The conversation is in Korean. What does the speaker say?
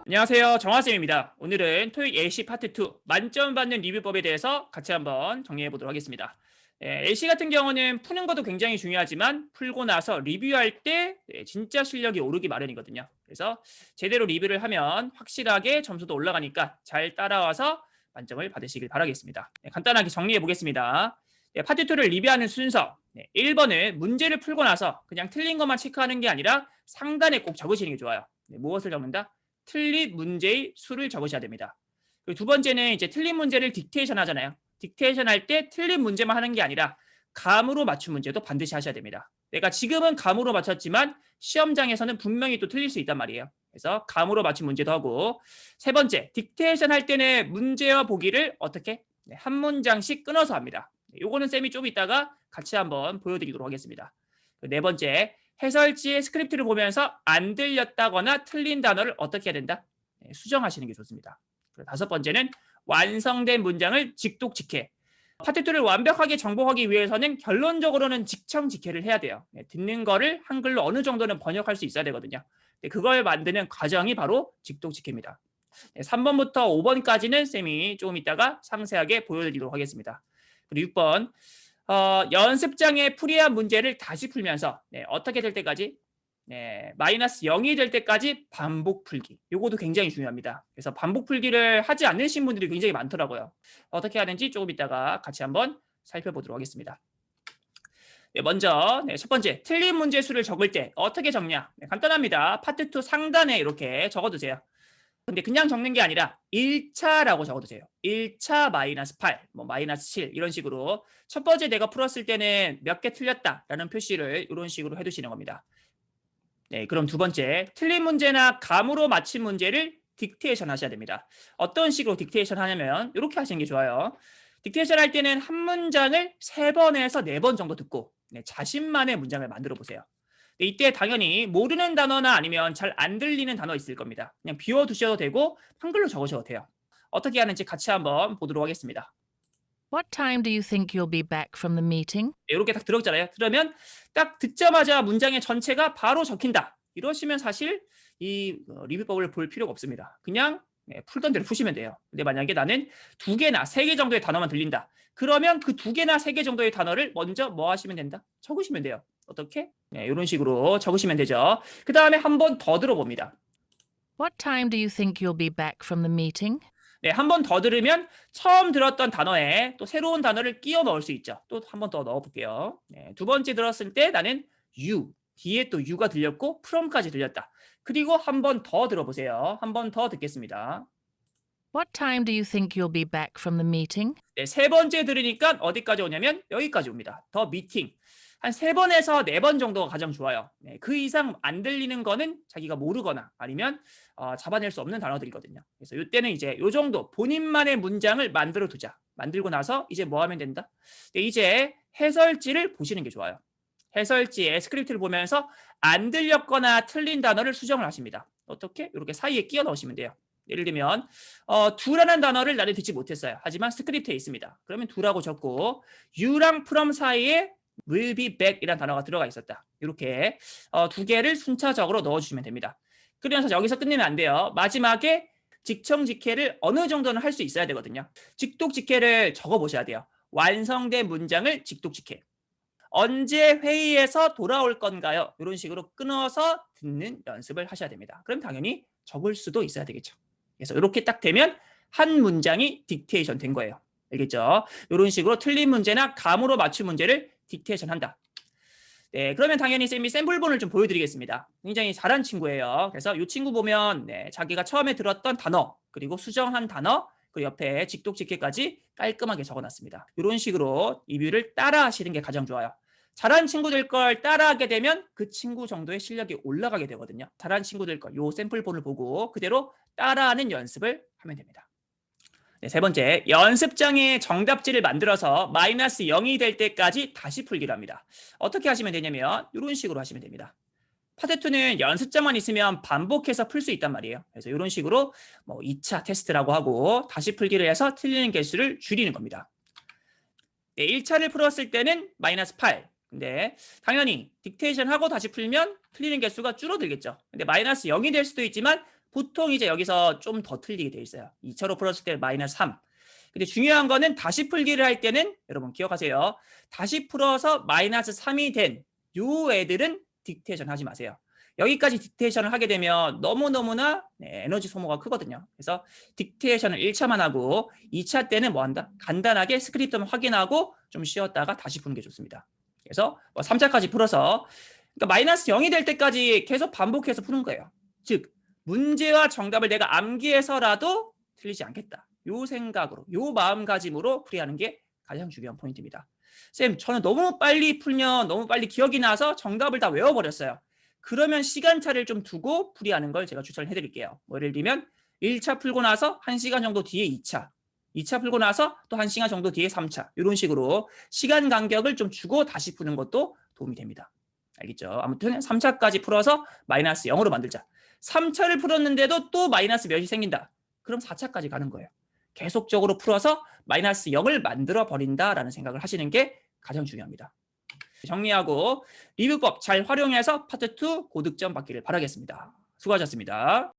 안녕하세요. 정화쌤입니다. 오늘은 토익 LC 파트 2 만점 받는 리뷰법에 대해서 같이 한번 정리해 보도록 하겠습니다. LC 같은 경우는 푸는 것도 굉장히 중요하지만 풀고 나서 리뷰할 때 진짜 실력이 오르기 마련이거든요. 그래서 제대로 리뷰를 하면 확실하게 점수도 올라가니까 잘 따라와서 만점을 받으시길 바라겠습니다. 간단하게 정리해 보겠습니다. 파트 2를 리뷰하는 순서 1번은 문제를 풀고 나서 그냥 틀린 것만 체크하는 게 아니라 상단에 꼭 적으시는 게 좋아요. 무엇을 적는다? 틀린 문제의 수를 적으셔야 됩니다. 그리고 두 번째는 이제 틀린 문제를 딕테이션 하잖아요. 딕테이션 할 때 틀린 문제만 하는 게 아니라 감으로 맞춘 문제도 반드시 하셔야 됩니다. 내가 지금은 감으로 맞췄지만 시험장에서는 분명히 또 틀릴 수 있단 말이에요. 그래서 감으로 맞춘 문제도 하고, 세 번째, 딕테이션 할 때는 문제와 보기를 어떻게? 한 문장씩 끊어서 합니다. 요거는 쌤이 좀 이따가 같이 한번 보여드리도록 하겠습니다. 네 번째, 해설지의 스크립트를 보면서 안 들렸다거나 틀린 단어를 어떻게 해야 된다? 수정하시는 게 좋습니다. 다섯 번째는 완성된 문장을 직독직해. 파트 2를 완벽하게 정복하기 위해서는 결론적으로는 직청직해를 해야 돼요. 듣는 거를 한글로 어느 정도는 번역할 수 있어야 되거든요. 그걸 만드는 과정이 바로 직독직해입니다. 3번부터 5번까지는 쌤이 조금 이따가 상세하게 보여드리도록 하겠습니다. 그리고 6번, 연습장에 풀이한 문제를 다시 풀면서 어떻게 될 때까지? 마이너스 0이 될 때까지 반복 풀기. 요것도 굉장히 중요합니다. 그래서 반복 풀기를 하지 않으신 분들이 굉장히 많더라고요. 어떻게 하는지 조금 이따가 같이 한번 살펴보도록 하겠습니다. 먼저 첫 번째, 틀린 문제 수를 적을 때 어떻게 적냐? 간단합니다. 파트 2 상단에 이렇게 적어두세요. 근데 그냥 적는 게 아니라 1차라고 적어두세요. 1차 마이너스 8, 뭐 마이너스 7 이런 식으로 첫 번째 내가 풀었을 때는 몇 개 틀렸다라는 표시를 이런 식으로 해두시는 겁니다. 그럼 두 번째, 틀린 문제나 감으로 맞힌 문제를 딕테이션 하셔야 됩니다. 어떤 식으로 딕테이션 하냐면 이렇게 하시는 게 좋아요. 딕테이션 할 때는 한 문장을 3번에서 4번 정도 듣고 자신만의 문장을 만들어 보세요. 이때 당연히 모르는 단어나 아니면 잘 안 들리는 단어 있을 겁니다. 그냥 비워두셔도 되고 한글로 적으셔도 돼요. 어떻게 하는지 같이 한번 보도록 하겠습니다. What time do you think you'll be back from the meeting? 이렇게 딱 들었잖아요. 그러면 딱 듣자마자 문장의 전체가 바로 적힌다. 이러시면 사실 이 리뷰법을 볼 필요가 없습니다. 그냥 풀던 대로 푸시면 돼요. 근데 만약에 나는 2개나 3개 정도의 단어만 들린다. 그러면 그 2개나 3개 정도의 단어를 먼저 뭐 하시면 된다? 적으시면 돼요. 어떻게? 이런 식으로 적으시면 되죠. 그 다음에 한 번 더 들어봅니다. What time do you think you'll be back from the meeting? 한 번 더 들으면 처음 들었던 단어에 또 새로운 단어를 끼워 넣을 수 있죠. 또 한 번 더 넣어볼게요. 두 번째 들었을 때 나는 you, 뒤에 또 you가 들렸고 from까지 들렸다. 그리고 한 번 더 들어보세요. 한 번 더 듣겠습니다. What time do you think you'll be back from the meeting? 세 번째 들으니까 어디까지 오냐면 여기까지 옵니다. 더 미팅. 한 3번에서 4번 정도가 가장 좋아요. 그 이상 안 들리는 거는 자기가 모르거나 아니면 잡아낼 수 없는 단어들이거든요. 그래서 이때는 이제 요 정도 본인만의 문장을 만들어 두자. 만들고 나서 이제 뭐 하면 된다? 이제 해설지를 보시는 게 좋아요. 해설지의 스크립트를 보면서 안 들렸거나 틀린 단어를 수정을 하십니다. 어떻게? 이렇게 사이에 끼워 넣으시면 돼요. 예를 들면 do라는 단어를 나는 듣지 못했어요. 하지만 스크립트에 있습니다. 그러면 do라고 적고 you랑 from 사이에 will be back 이라는 단어가 들어가 있었다. 이렇게 2개를 순차적으로 넣어주시면 됩니다. 그러면서 여기서 끝내면 안 돼요. 마지막에 직청직해를 어느 정도는 할 수 있어야 되거든요. 직독직해를 적어보셔야 돼요. 완성된 문장을 직독직해. 언제 회의에서 돌아올 건가요? 이런 식으로 끊어서 듣는 연습을 하셔야 됩니다. 그럼 당연히 적을 수도 있어야 되겠죠. 그래서 이렇게 딱 되면 한 문장이 딕테이션 된 거예요. 알겠죠? 이런 식으로 틀린 문제나 감으로 맞춘 문제를 딕테이션 한다. 그러면 당연히 쌤이 샘플본을 좀 보여드리겠습니다. 굉장히 잘한 친구예요. 그래서 이 친구 보면 자기가 처음에 들었던 단어, 그리고 수정한 단어, 그리고 옆에 직독직해까지 깔끔하게 적어놨습니다. 이런 식으로 리뷰를 따라 하시는 게 가장 좋아요. 잘한 친구들 걸 따라하게 되면 그 친구 정도의 실력이 올라가게 되거든요. 잘한 친구들 걸 요 샘플본을 보고 그대로 따라하는 연습을 하면 됩니다. 세 번째, 연습장에 정답지를 만들어서 마이너스 0이 될 때까지 다시 풀기를 합니다. 어떻게 하시면 되냐면 이런 식으로 하시면 됩니다. 파트 2는 연습장만 있으면 반복해서 풀 수 있단 말이에요. 그래서 이런 식으로 2차 테스트라고 하고 다시 풀기를 해서 틀리는 개수를 줄이는 겁니다. 1차를 풀었을 때는 마이너스 8. 근데 당연히 딕테이션 하고 다시 풀면 틀리는 개수가 줄어들겠죠. 근데 마이너스 0이 될 수도 있지만 보통 이제 여기서 좀 더 틀리게 돼 있어요. 2차로 풀었을 때 마이너스 3. 근데 중요한 거는 다시 풀기를 할 때는 여러분 기억하세요. 다시 풀어서 마이너스 3이 된 요 애들은 딕테이션 하지 마세요. 여기까지 딕테이션을 하게 되면 너무너무나 에너지 소모가 크거든요. 그래서 딕테이션을 1차만 하고 2차 때는 뭐 한다? 간단하게 스크립트만 확인하고 좀 쉬었다가 다시 푸는 게 좋습니다. 그래서 뭐 3차까지 풀어서 그러니까 마이너스 0이 될 때까지 계속 반복해서 푸는 거예요. 즉 문제와 정답을 내가 암기해서라도 틀리지 않겠다. 요 생각으로, 요 마음가짐으로 풀이하는 게 가장 중요한 포인트입니다. 쌤, 저는 너무 빨리 풀면 너무 빨리 기억이 나서 정답을 다 외워버렸어요. 그러면 시간차를 좀 두고 풀이하는 걸 제가 추천을 해드릴게요. 뭐 예를 들면 1차 풀고 나서 1시간 정도 뒤에 2차, 2차 풀고 나서 또 1시간 정도 뒤에 3차 이런 식으로 시간 간격을 좀 주고 다시 푸는 것도 도움이 됩니다. 알겠죠? 아무튼 3차까지 풀어서 마이너스 0으로 만들자. 3차를 풀었는데도 또 마이너스 몇이 생긴다. 그럼 4차까지 가는 거예요. 계속적으로 풀어서 마이너스 0을 만들어 버린다라는 생각을 하시는 게 가장 중요합니다. 정리하고 리뷰법 잘 활용해서 파트 2 고득점 받기를 바라겠습니다. 수고하셨습니다.